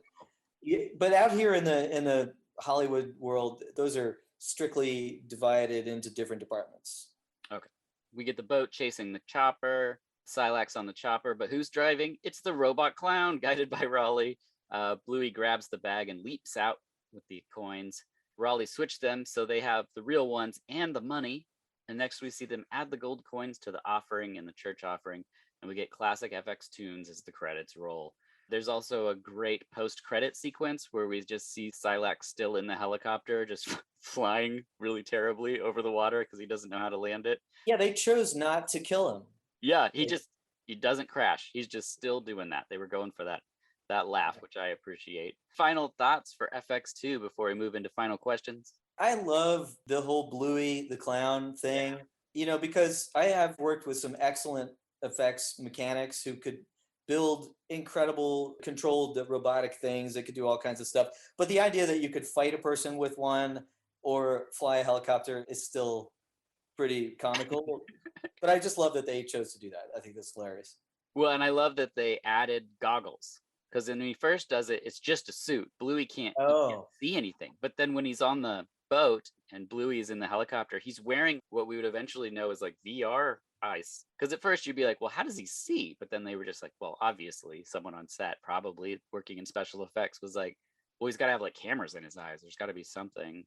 out here in the Hollywood world, those are strictly divided into different departments. Okay. We get the boat chasing the chopper, Silax on the chopper, but who's driving? It's the robot clown, guided by Raleigh. Bluey grabs the bag and leaps out with the coins. Raleigh switched them so they have the real ones and the money. And next we see them add the gold coins to the offering and the church offering, and we get classic FX tunes as the credits roll. There's also a great post-credit sequence where we just see Silax still in the helicopter, just flying really terribly over the water because he doesn't know how to land it. Yeah, they chose not to kill him. Yeah, he doesn't crash. He's just still doing that. They were going for that laugh, which I appreciate. Final thoughts for FX2 before we move into final questions? I love the whole Bluey the clown thing, because I have worked with some excellent effects mechanics who could build incredible controlled robotic things that could do all kinds of stuff. But the idea that you could fight a person with one or fly a helicopter is still pretty comical. But I just love that they chose to do that. I think that's hilarious. Well, and I love that they added goggles, because when he first does it, it's just a suit. Bluey can't see anything. But then when he's on the boat and Bluey is in the helicopter, he's wearing what we would eventually know as like VR eyes. Because at first you'd be like, well, how does he see? But then they were just like, well, obviously someone on set, probably working in special effects, was like, well, he's got to have like cameras in his eyes. There's got to be something.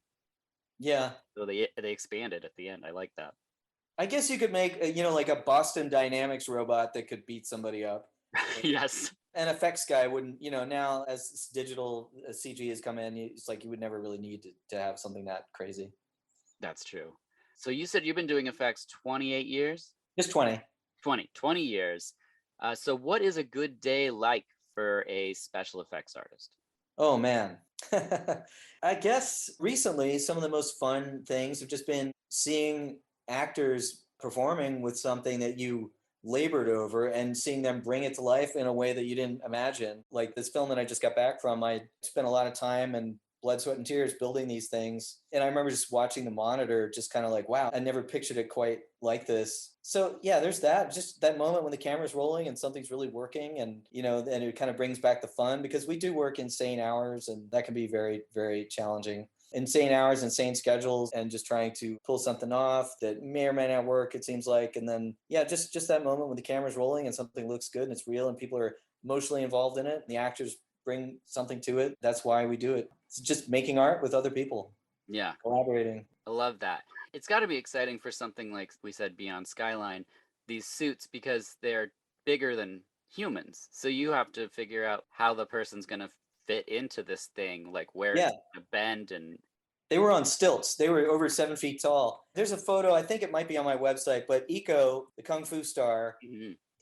Yeah. So they expanded at the end. I like that. I guess you could make, like a Boston Dynamics robot that could beat somebody up. Yes. An effects guy wouldn't, now as digital CG has come in, it's like you would never really need to have something that crazy. That's true. So you said you've been doing effects 28 years? Just 20. 20 years. So what is a good day like for a special effects artist? Oh, man. I guess recently some of the most fun things have just been seeing actors performing with something that you labored over and seeing them bring it to life in a way that you didn't imagine. Like this film that I just got back from, I spent a lot of time and blood, sweat, and tears building these things. And I remember just watching the monitor, just kind of like, wow, I never pictured it quite like this. So yeah, there's that, just that moment when the camera's rolling and something's really working, and and it kind of brings back the fun, because we do work insane hours and that can be very, very challenging. Insane hours, insane schedules, and just trying to pull something off that may or may not work, it seems like. And then, yeah, just that moment when the camera's rolling and something looks good and it's real and people are emotionally involved in it and the actors bring something to it. That's why we do it. It's just making art with other people. Yeah. Collaborating. I love that. It's got to be exciting for something like we said, Beyond Skyline, these suits, because they're bigger than humans. So you have to figure out how the person's going to fit into this thing, like where it's going to bend. And they were on stilts. They were over 7 feet tall. There's a photo, I think it might be on my website, but Iko, the Kung Fu star,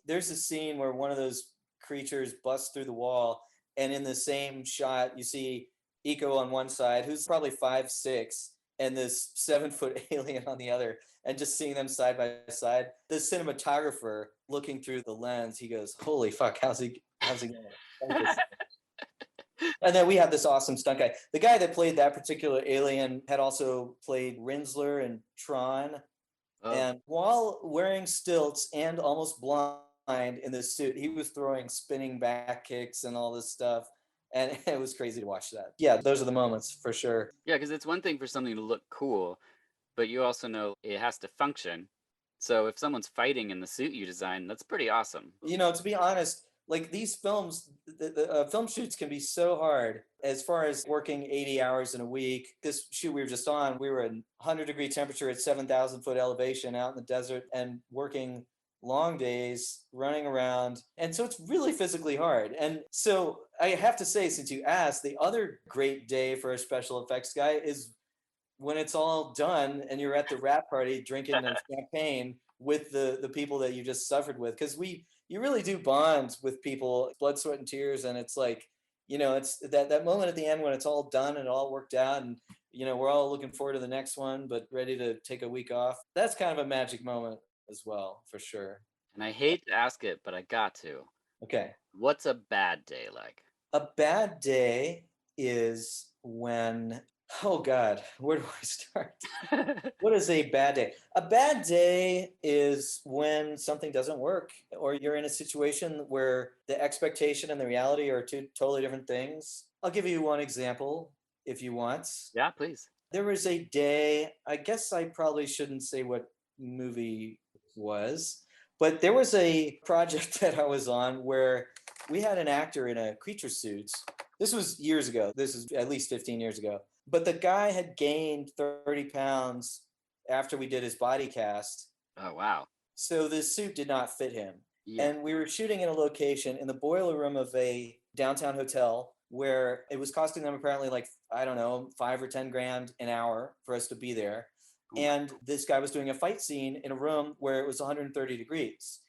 there's a scene where one of those creatures busts through the wall, and in the same shot, you see Iko on one side, who's probably 5'6", and this 7-foot alien on the other, and just seeing them side by side. The cinematographer looking through the lens, he goes, "Holy fuck, how's he going?" And then we have this awesome stunt guy. The guy that played that particular alien had also played Rinsler and Tron. Oh. And while wearing stilts and almost blind in this suit, he was throwing spinning back kicks and all this stuff. And it was crazy to watch that. Yeah, those are the moments for sure. Yeah, because it's one thing for something to look cool, but you also know it has to function. So if someone's fighting in the suit you design, that's pretty awesome. To be honest, like these films, the film shoots can be so hard as far as working 80 hours in a week. This shoot we were just on, we were at 100-degree temperature at 7,000 foot elevation out in the desert and working long days, running around. And so it's really physically hard. And so I have to say, since you asked, the other great day for a special effects guy is when it's all done and you're at the wrap party drinking champagne with the people that you just suffered with. Because you really do bond with people, blood, sweat, and tears. And it's like, it's that moment at the end when it's all done and it all worked out, and, we're all looking forward to the next one, but ready to take a week off. That's kind of a magic moment as well, for sure. And I hate to ask it, but I got to. Okay. What's a bad day like? A bad day is when, oh God, where do I start? What is a bad day? A bad day is when something doesn't work, or you're in a situation where the expectation and the reality are two totally different things. I'll give you one example if you want. Yeah, please. There was a day, I guess I probably shouldn't say what movie it was, but there was a project that I was on where we had an actor in a creature suit. This was years ago. This is at least 15 years ago. But the guy had gained 30 pounds after we did his body cast. Oh, wow. So this suit did not fit him. Yeah. And we were shooting in a location in the boiler room of a downtown hotel where it was costing them apparently like, I don't know, 5 or 10 grand an hour for us to be there. And this guy was doing a fight scene in a room where it was 130 degrees.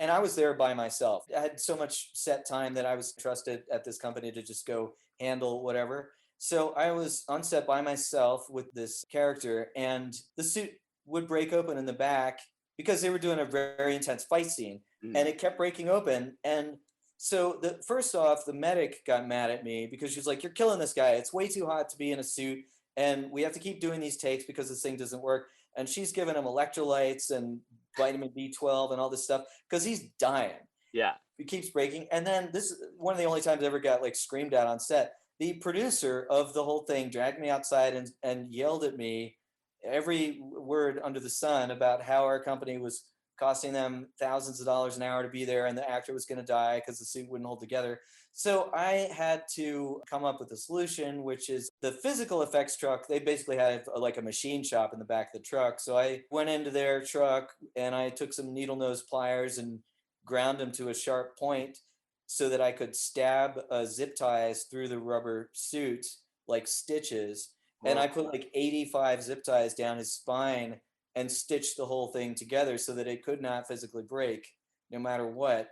And I was there by myself. I had so much set time that I was trusted at this company to just go handle whatever. So I was on set by myself with this character, and the suit would break open in the back because they were doing a very intense fight scene, and it kept breaking open. And so first off, the medic got mad at me because she's like, "You're killing this guy. It's way too hot to be in a suit, and we have to keep doing these takes because this thing doesn't work." And she's giving him electrolytes and vitamin B12 and all this stuff because he's dying. Yeah. It keeps breaking. And then this is one of the only times I ever got like screamed at on set. The producer of the whole thing dragged me outside and yelled at me every word under the sun about how our company was costing them thousands of dollars an hour to be there, and the actor was going to die because the suit wouldn't hold together. So I had to come up with a solution, which is the physical effects truck. They basically have like a machine shop in the back of the truck. So I went into their truck and I took some needle nose pliers and ground them to a sharp point so that I could stab zip ties through the rubber suit like stitches. And I put like 85 zip ties down his spine and stitched the whole thing together so that it could not physically break no matter what.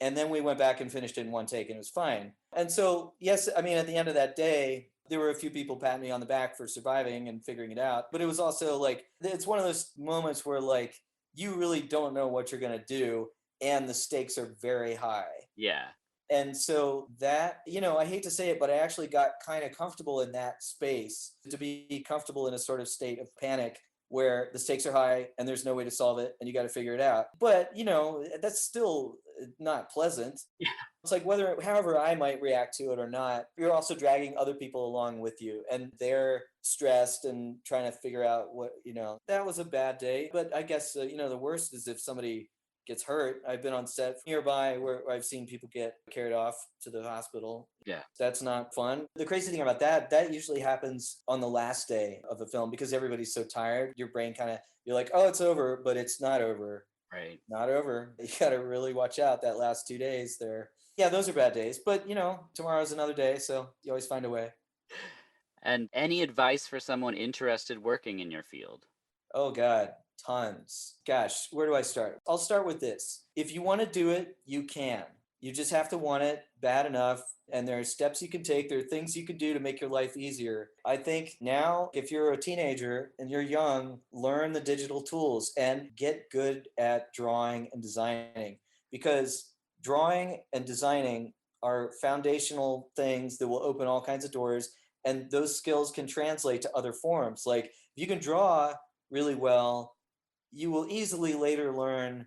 And then we went back and finished it in one take and it was fine. And so, yes, I mean, at the end of that day, there were a few people patting me on the back for surviving and figuring it out. But it was also like, it's one of those moments where like, you really don't know what you're going to do. And the stakes are very high. Yeah. And so that, I hate to say it, but I actually got kind of comfortable in that space to be comfortable in a sort of state of panic where the stakes are high and there's no way to solve it and you got to figure it out. But, that's still not pleasant. Yeah. It's like however I might react to it or not, you're also dragging other people along with you and they're stressed and trying to figure out that was a bad day. But I guess, the worst is if somebody gets hurt. I've been on set nearby where I've seen people get carried off to the hospital. Yeah. That's not fun. The crazy thing about that usually happens on the last day of the film because everybody's so tired. Your brain you're like, oh, it's over, but it's not over. Right. Not over. You got to really watch out that last 2 days there. Yeah, those are bad days. But, tomorrow's another day, so you always find a way. And any advice for someone interested working in your field? Oh, God. Tons. Gosh, where do I start? I'll start with this. If you want to do it, you can. You just have to want it bad enough. And there are steps you can take. There are things you can do to make your life easier. I think now, if you're a teenager and you're young, learn the digital tools and get good at drawing and designing. Because drawing and designing are foundational things that will open all kinds of doors. And those skills can translate to other forms. Like if you can draw really well, you will easily later learn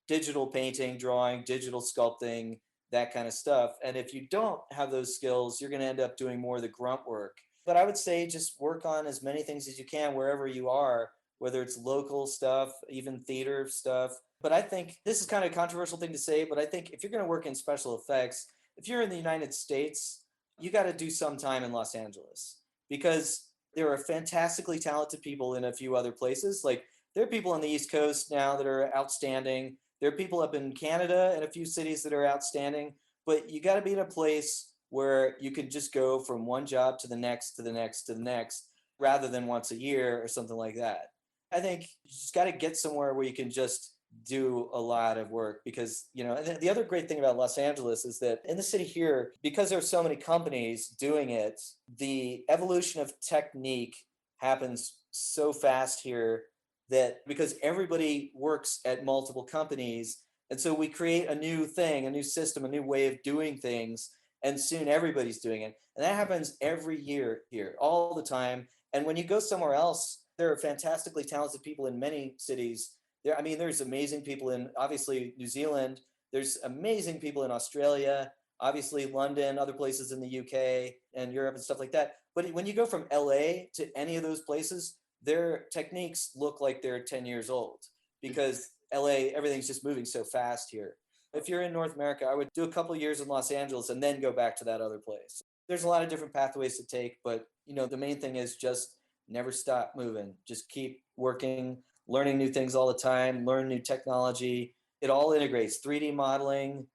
digital painting, drawing, digital sculpting, that kind of stuff. And if you don't have those skills, you're going to end up doing more of the grunt work. But I would say just work on as many things as you can wherever you are, whether it's local stuff, even theater stuff. But I think this is kind of a controversial thing to say, but I think if you're going to work in special effects, if you're in the United States, you got to do some time in Los Angeles because there are fantastically talented people in a few other places. Like there are people on the East Coast now that are outstanding. There are people up in Canada and a few cities that are outstanding, but you got to be in a place where you can just go from one job to the next, to the next, to the next, rather than once a year or something like that. I think you just got to get somewhere where you can just do a lot of work because, and the other great thing about Los Angeles is that in the city here, because there are so many companies doing it, the evolution of technique happens so fast here that because everybody works at multiple companies, and so we create a new thing, a new system, a new way of doing things, and soon everybody's doing it. And that happens every year here, all the time. And when you go somewhere else, there are fantastically talented people in many cities. There's amazing people in, obviously, New Zealand. There's amazing people in Australia, obviously London, other places in the UK and Europe and stuff like that. But when you go from LA to any of those places, their techniques look like they're 10 years old because LA, everything's just moving so fast here. If you're in North America, I would do a couple years in Los Angeles and then go back to that other place. There's a lot of different pathways to take, but the main thing is just never stop moving. Just keep working, learning new things all the time, learn new technology. It all integrates 3D modeling.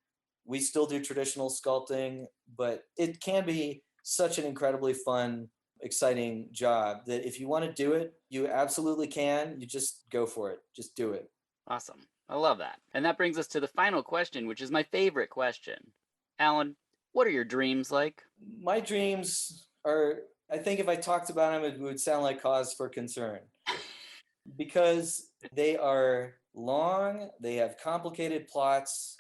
We still do traditional sculpting, but it can be such an incredibly fun, exciting job that if you want to do it, you absolutely can. You just go for it. Just do it. Awesome. I love that. And that brings us to the final question, which is my favorite question. Allan, what are your dreams like? My dreams are, I think if I talked about them, it would sound like cause for concern because they are long, they have complicated plots,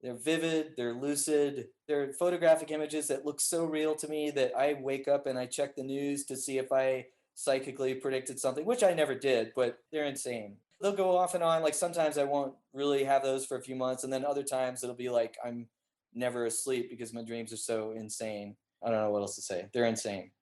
they're vivid, they're lucid, they're photographic images that look so real to me that I wake up and I check the news to see if I psychically predicted something, which I never did, but they're insane. They'll go off and on. Like sometimes I won't really have those for a few months, and then other times it'll be like I'm never asleep because my dreams are so insane. I don't know what else to say. They're insane.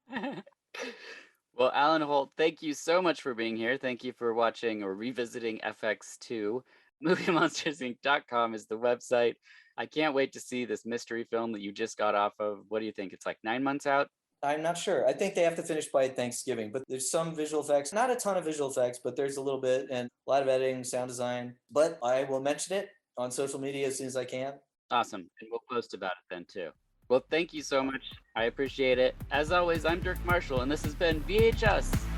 Well, Allan Holt, thank you so much for being here. Thank you for watching or revisiting FX2. MovieMonstersInc.com is the website. I can't wait to see this mystery film that you just got off of. What do you think? It's like 9 months out? I'm not sure. I think they have to finish by Thanksgiving, but there's some visual effects, not a ton of visual effects, but there's a little bit and a lot of editing, sound design. But I will mention it on social media as soon as I can. Awesome. And we'll post about it then too. Well, thank you so much. I appreciate it. As always, I'm Dirk Marshall, and this has been VHS.